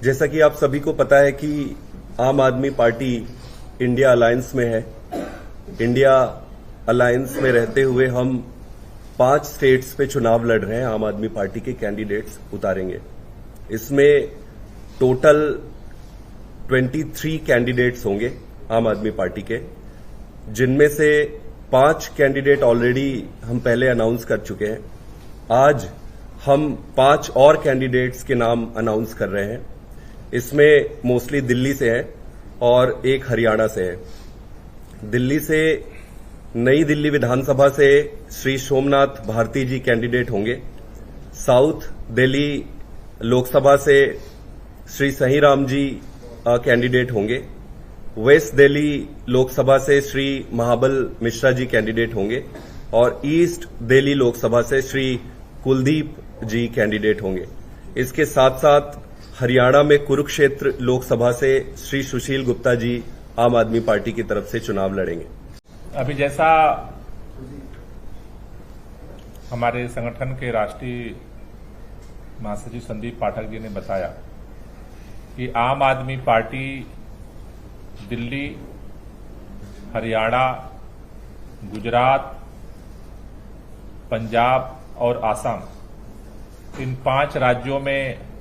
जैसा कि आप सभी को पता है कि आम आदमी पार्टी इंडिया अलायंस में है। इंडिया अलायंस में रहते हुए हम 5 स्टेट्स पे चुनाव लड़ रहे हैं। आम आदमी पार्टी के कैंडिडेट्स उतारेंगे। इसमें टोटल 23 कैंडिडेट्स होंगे आम आदमी पार्टी के, जिनमें से 5 कैंडिडेट ऑलरेडी हम पहले अनाउंस कर चुके हैं। आज हम 5 और कैंडिडेट्स के नाम अनाउंस कर रहे हैं। इसमें मोस्टली दिल्ली से है और एक हरियाणा से है। दिल्ली से नई दिल्ली विधानसभा से श्री सोमनाथ भारती जी कैंडिडेट होंगे। साउथ दिल्ली लोकसभा से श्री सहीराम जी कैंडिडेट होंगे। वेस्ट दिल्ली लोकसभा से श्री महाबल मिश्रा जी कैंडिडेट होंगे और ईस्ट दिल्ली लोकसभा से श्री कुलदीप जी कैंडिडेट होंगे। इसके साथ साथ हरियाणा में कुरुक्षेत्र लोकसभा से श्री सुशील गुप्ता जी आम आदमी पार्टी की तरफ से चुनाव लड़ेंगे। अभी जैसा हमारे संगठन के राष्ट्रीय महासचिव संदीप पाठक जी ने बताया कि आम आदमी पार्टी दिल्ली, हरियाणा, गुजरात, पंजाब और आसाम, इन 5 राज्यों में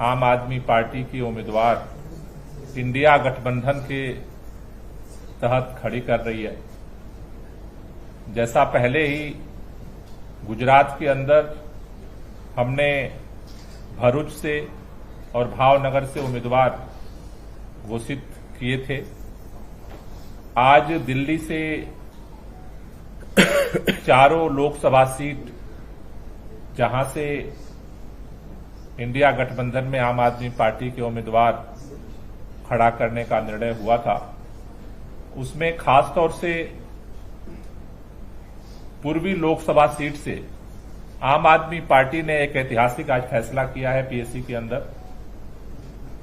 आम आदमी पार्टी की उम्मीदवार इंडिया गठबंधन के तहत खड़ी कर रही है। जैसा पहले ही गुजरात के अंदर हमने भरूच से और भावनगर से उम्मीदवार घोषित किए थे, आज दिल्ली से चारों लोकसभा सीट जहां से इंडिया गठबंधन में आम आदमी पार्टी के उम्मीदवार खड़ा करने का निर्णय हुआ था, उसमें खासतौर से पूर्वी लोकसभा सीट से आम आदमी पार्टी ने एक ऐतिहासिक आज फैसला किया है। पीएससी के अंदर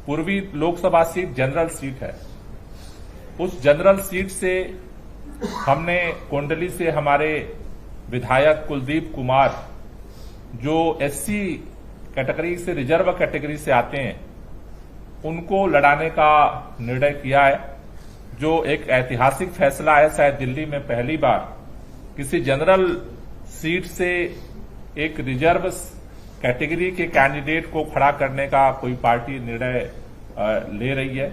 पूर्वी लोकसभा सीट जनरल सीट है। उस जनरल सीट से हमने कुंडली से हमारे विधायक कुलदीप कुमार, जो एससी कैटेगरी से रिजर्व कैटेगरी से आते हैं, उनको लड़ाने का निर्णय किया है, जो एक ऐतिहासिक फैसला है। शायद दिल्ली में पहली बार किसी जनरल सीट से एक रिजर्व कैटेगरी के कैंडिडेट को खड़ा करने का कोई पार्टी निर्णय ले रही है।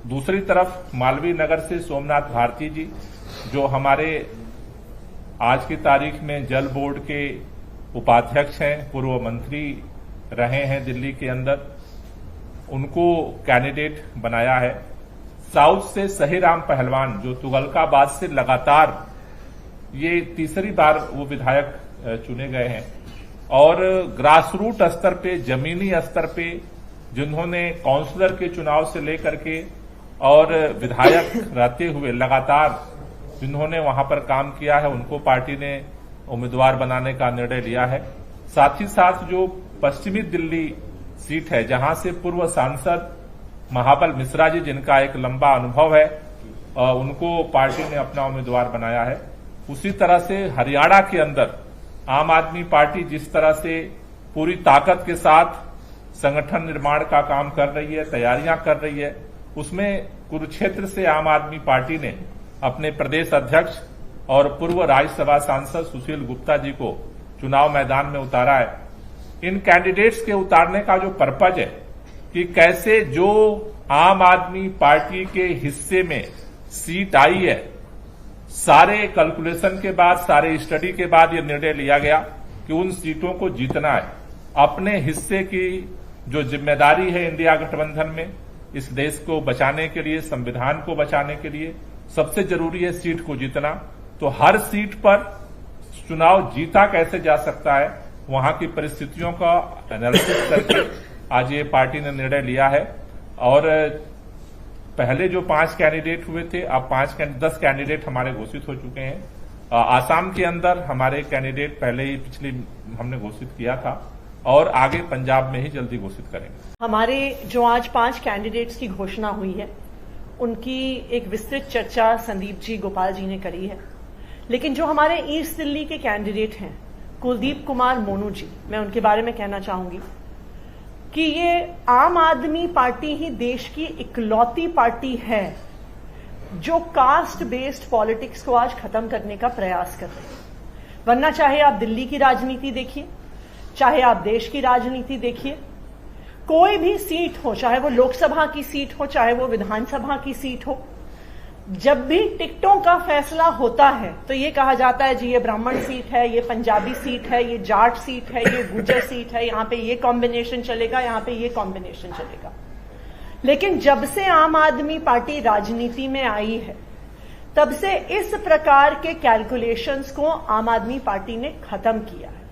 दूसरी तरफ मालवीय नगर से सोमनाथ भारती जी, जो हमारे आज की तारीख में जल बोर्ड के उपाध्यक्ष हैं, पूर्व मंत्री रहे हैं दिल्ली के अंदर, उनको कैंडिडेट बनाया है। साउथ से सहीराम पहलवान, जो तुगलकाबाद से लगातार ये तीसरी बार वो विधायक चुने गए हैं और ग्रासरूट स्तर पे, जमीनी स्तर पे, जिन्होंने काउंसलर के चुनाव से लेकर के और विधायक रहते हुए लगातार जिन्होंने वहां पर काम किया है, उनको पार्टी ने उम्मीदवार बनाने का निर्णय लिया है। साथ ही साथ जो पश्चिमी दिल्ली सीट है, जहां से पूर्व सांसद महाबल मिश्रा जी, जिनका एक लंबा अनुभव है, उनको पार्टी ने अपना उम्मीदवार बनाया है। उसी तरह से हरियाणा के अंदर आम आदमी पार्टी जिस तरह से पूरी ताकत के साथ संगठन निर्माण का काम कर रही है, तैयारियां कर रही है, उसमें कुरुक्षेत्र से आम आदमी पार्टी ने अपने प्रदेश अध्यक्ष और पूर्व राज्यसभा सांसद सुशील गुप्ता जी को चुनाव मैदान में उतारा है। इन कैंडिडेट्स के उतारने का जो पर्पज है कि कैसे जो आम आदमी पार्टी के हिस्से में सीट आई है, सारे कैलकुलेशन के बाद, सारे स्टडी के बाद यह निर्णय लिया गया कि उन सीटों को जीतना है। अपने हिस्से की जो जिम्मेदारी है इंडिया गठबंधन में, इस देश को बचाने के लिए, संविधान को बचाने के लिए सबसे जरूरी है सीट को जीतना। तो हर सीट पर चुनाव जीता कैसे जा सकता है, वहां की परिस्थितियों का एनालिसिस करके आज ये पार्टी ने निर्णय लिया है। और पहले जो 5 कैंडिडेट हुए थे, अब 10 कैंडिडेट हमारे घोषित हो चुके हैं। आसाम के अंदर हमारे कैंडिडेट पहले ही पिछली हमने घोषित किया था और आगे पंजाब में ही जल्दी घोषित करेंगे। हमारे जो आज 5 कैंडिडेट्स की घोषणा हुई है, उनकी एक विस्तृत चर्चा संदीप जी, गोपाल जी ने करी है। लेकिन जो हमारे ईस्ट दिल्ली के कैंडिडेट हैं, कुलदीप कुमार मोनू जी, मैं उनके बारे में कहना चाहूंगी। कि ये आम आदमी पार्टी ही देश की इकलौती पार्टी है जो कास्ट बेस्ड पॉलिटिक्स को आज खत्म करने का प्रयास कर रही है। वरना चाहे आप दिल्ली की राजनीति देखिए, चाहे आप देश की राजनीति देखिए, कोई भी सीट हो, चाहे वो लोकसभा की सीट हो, चाहे वो विधानसभा की सीट हो, जब भी टिकटों का फैसला होता है तो ये कहा जाता है जी ये ब्राह्मण सीट है, ये पंजाबी सीट है, ये जाट सीट है, ये गुर्जर सीट है, यहां पे ये कॉम्बिनेशन चलेगा, यहां पे ये कॉम्बिनेशन चलेगा। लेकिन जब से आम आदमी पार्टी राजनीति में आई है तब से इस प्रकार के कैलकुलेशंस को आम आदमी पार्टी ने खत्म किया है।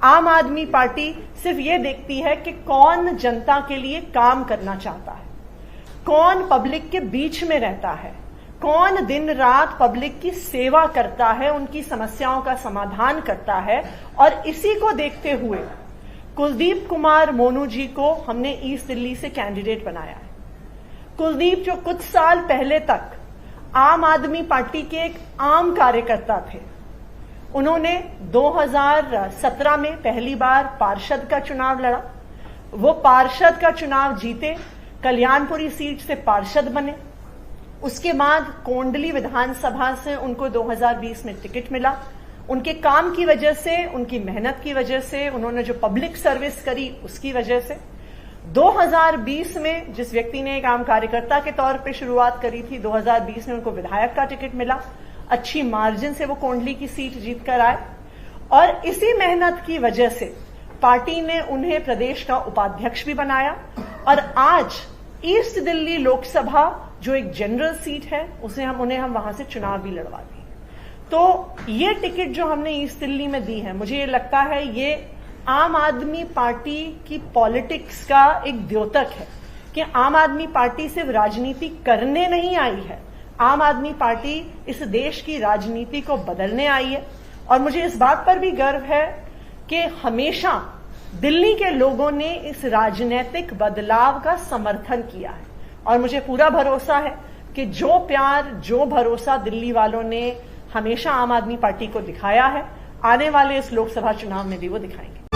आम आदमी पार्टी सिर्फ ये देखती है कि कौन जनता के लिए काम करना चाहता है, कौन पब्लिक के बीच में रहता है, कौन दिन रात पब्लिक की सेवा करता है, उनकी समस्याओं का समाधान करता है। और इसी को देखते हुए कुलदीप कुमार मोनू जी को हमने ईस्ट दिल्ली से कैंडिडेट बनाया है। कुलदीप जो कुछ साल पहले तक आम आदमी पार्टी के एक आम कार्यकर्ता थे, उन्होंने 2017 में पहली बार पार्षद का चुनाव लड़ा, वो पार्षद का चुनाव जीते, कल्याणपुरी सीट से पार्षद बने। उसके बाद कोंडली विधानसभा से उनको 2020 में टिकट मिला। उनके काम की वजह से, उनकी मेहनत की वजह से, उन्होंने जो पब्लिक सर्विस करी उसकी वजह से 2020 में जिस व्यक्ति ने एक आम कार्यकर्ता के तौर पे शुरुआत करी थी, 2020 में उनको विधायक का टिकट मिला। अच्छी मार्जिन से वो कोंडली की सीट जीत कर आए और इसी मेहनत की वजह से पार्टी ने उन्हें प्रदेश का उपाध्यक्ष भी बनाया। और आज ईस्ट दिल्ली लोकसभा जो एक जनरल सीट है उन्हें हम वहां से चुनाव भी लड़वा दिए। तो ये टिकट जो हमने ईस्ट दिल्ली में दी है, मुझे ये लगता है ये आम आदमी पार्टी की पॉलिटिक्स का एक द्योतक है कि आम आदमी पार्टी सिर्फ राजनीति करने नहीं आई है, आम आदमी पार्टी इस देश की राजनीति को बदलने आई है। और मुझे इस बात पर भी गर्व है कि हमेशा दिल्ली के लोगों ने इस राजनीतिक बदलाव का समर्थन किया है और मुझे पूरा भरोसा है कि जो प्यार, जो भरोसा दिल्ली वालों ने हमेशा आम आदमी पार्टी को दिखाया है, आने वाले इस लोकसभा चुनाव में भी वो दिखाएंगे।